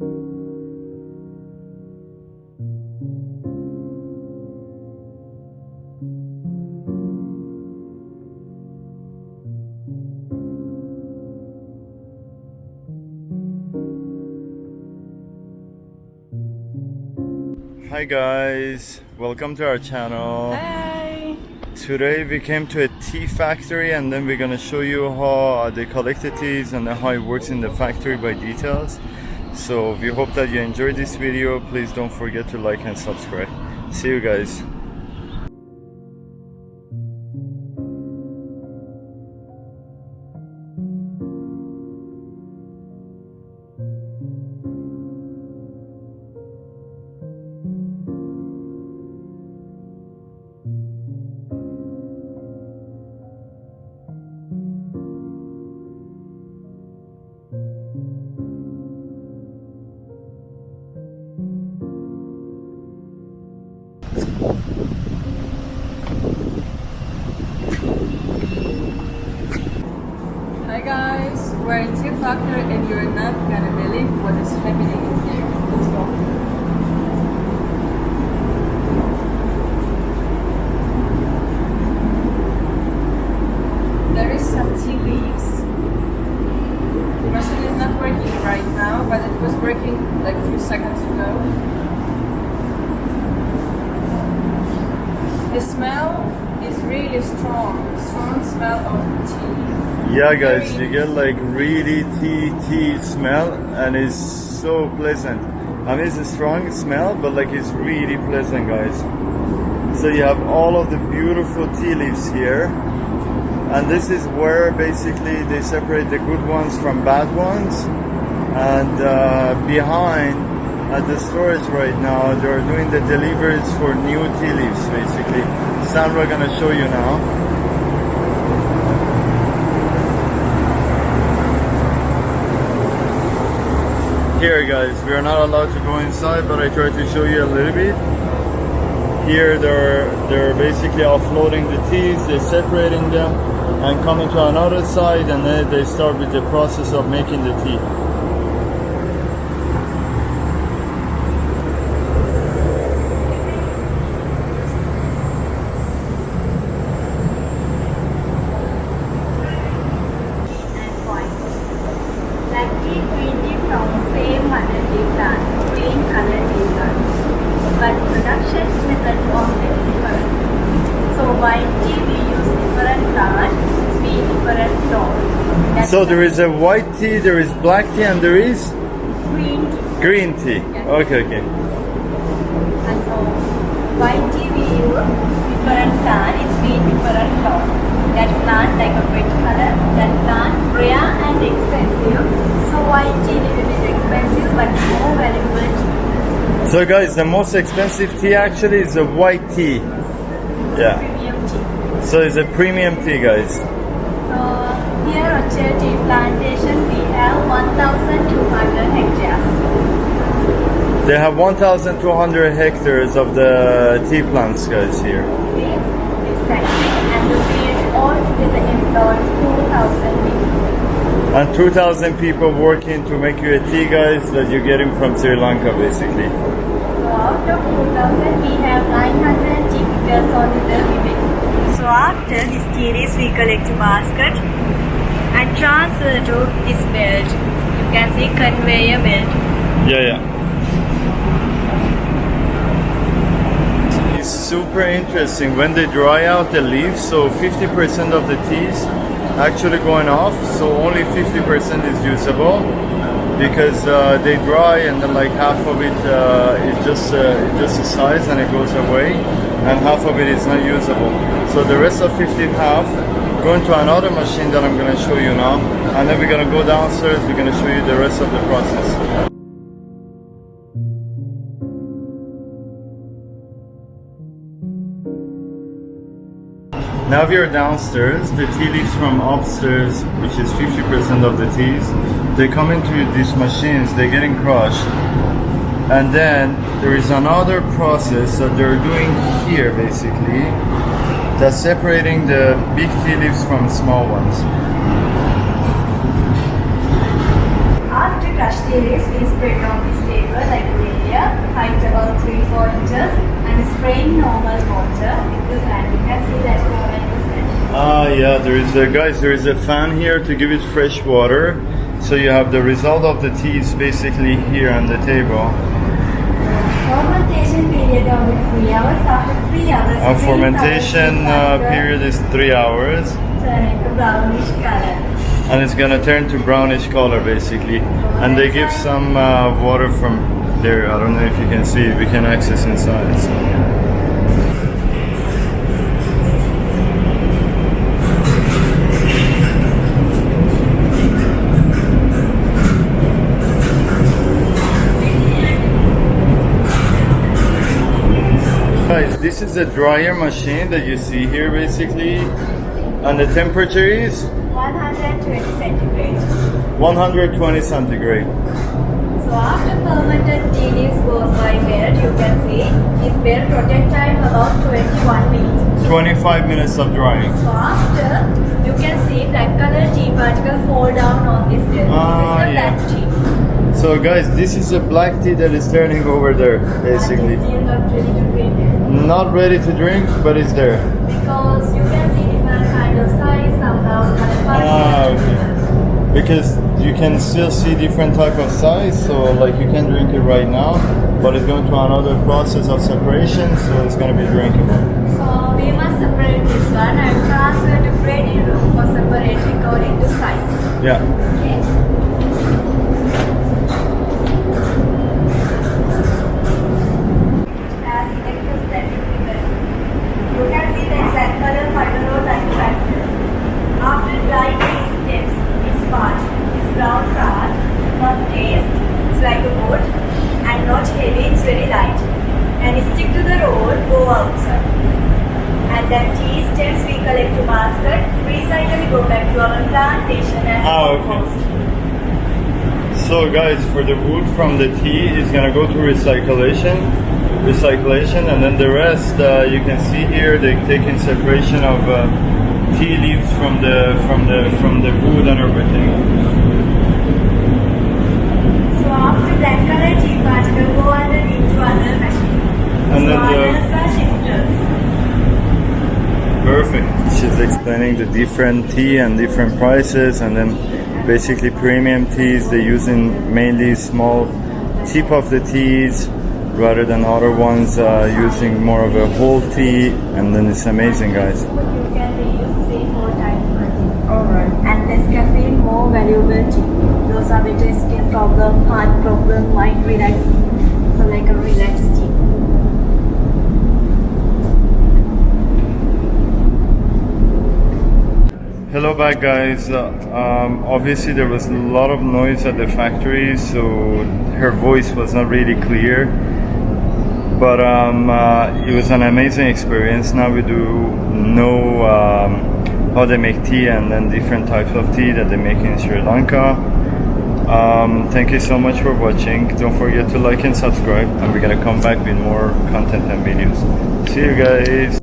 Hi guys, welcome to our channel. Hey! Today we came to a tea factory and then we're gonna show you how they collect the teas and then how it works in the factory by details. So we hope that you enjoyed this video. Please don't forget to like and subscribe. See you guys. Hi guys, we're in Tea Factory and you're not gonna believe what is happening in here. Let's go. There is some tea leaves. The machine is not working right now, but it was working like a few seconds ago. The smell is really strong smell of tea. Yeah guys, you get like really tea smell and it's so pleasant. I mean, it's a strong smell, but like it's really pleasant guys. So you have all of the beautiful tea leaves here, and this is where basically they separate the good ones from bad ones. And behind at the storage right now, they're doing the deliveries for new tea leaves basically. Sandra gonna show you now. Here guys, we are not allowed to go inside, but I tried to show you a little bit. Here they're basically offloading the teas, they're separating them and coming to another side, and then they start with the process of making the tea. But production method often different. So while tea we use different plants, we different tone. So there is a white tea, there is black tea, and there is green tea. Green tea. Yes. Okay. And so white tea we use different plant, it's been different tone. That plant like a red color, that plant rare and expensive. So white tea little bit expensive but more valuable tea. So guys, the most expensive tea actually is a white tea. Yeah. Premium tea. So it's a premium tea guys. So here Rothschild Tea Plantation we have 1,200 hectares. They have 1,200 hectares of the tea plants guys here. Okay, exactly. And we all together employ 2,000 people. And 2,000 people working to make you a tea guys that you're getting from Sri Lanka basically. So out of 2,000 we have 900 tea pickers on the ribbon. So after this tea leaves we collect a basket and transfer to this belt. You can see conveyor belt. Yeah. It's super interesting when they dry out the leaves, so 50% of the teas actually going off, so only 50% is usable because they dry and then like half of it is just a size and it goes away, and half of it is not usable. So the rest of 50 half going to another machine that I'm going to show you now, and then we're going to go downstairs, we're going to show you the rest of the process. Now we are downstairs. The tea leaves from upstairs, which is 50% of the teas, they come into these machines, they're getting crushed. And then there is another process that they're doing here basically, that's separating the big tea leaves from small ones. After crushed tea leaves, we spread on this So guys, there is a fan here to give it fresh water. So you have the result of the tea is basically here on the table. Fermentation period of 3 hours. After 3 hours, Our fermentation period is 3 hours. turning to brownish color. And it's gonna turn to brownish color basically. And they give some water from there. I don't know if you can see, we can access inside. So. Guys, this is a dryer machine that you see here basically. And the temperature is 120 centigrade. 120 centigrade. So after fermented tea leaves goes by bed, you can see this bed protect time about 21 minutes. 25 minutes of drying. So after, you can see black color tea particle fall down on this bed. Ah, This is the black tea. So guys, this is a black tea that is turning over there basically. And it's still not ready to drink. Not ready to drink, but it's there. Because you can see different kind of size, some brown color. Okay. Because you can still see different type of size, so like you can drink it right now, but it's going through another process of separation, so it's going to be drinkable. So we must separate this one and transfer to grading room for separating according to size. Yeah. Okay. As electrostatic figure, you can see the exact color fiber manufactured. After drying these steps, this part is brown part, not taste, it's like a wood, and not heavy, it's very light. And stick to the road, go outside. And then tea stems we collect to basket, recycle, go back to our plantation as compost. So guys, for the wood from the tea is gonna go to recyclation, and then the rest you can see here they taking separation of tea leaves from the wood and everything. So after black color tea particle go under into other machine. And So then others are shifters. Perfect. She's explaining the different tea and different prices, and then basically premium teas they're using mainly small tip of the teas rather than other ones using more of a whole tea, and then it's amazing, guys. You can reuse 3-4 times per day. Alright. And less caffeine, more valuable tea. Those are better skin problem, heart problem, mind relaxing. So like a relaxed tea. Hello back, guys. Obviously there was a lot of noise at the factory, so her voice was not really clear, but it was an amazing experience. Now we do know how they make tea and then different types of tea that they make in Sri Lanka. Thank you so much for watching. Don't forget to like and subscribe, and we're gonna come back with more content and videos. See you guys.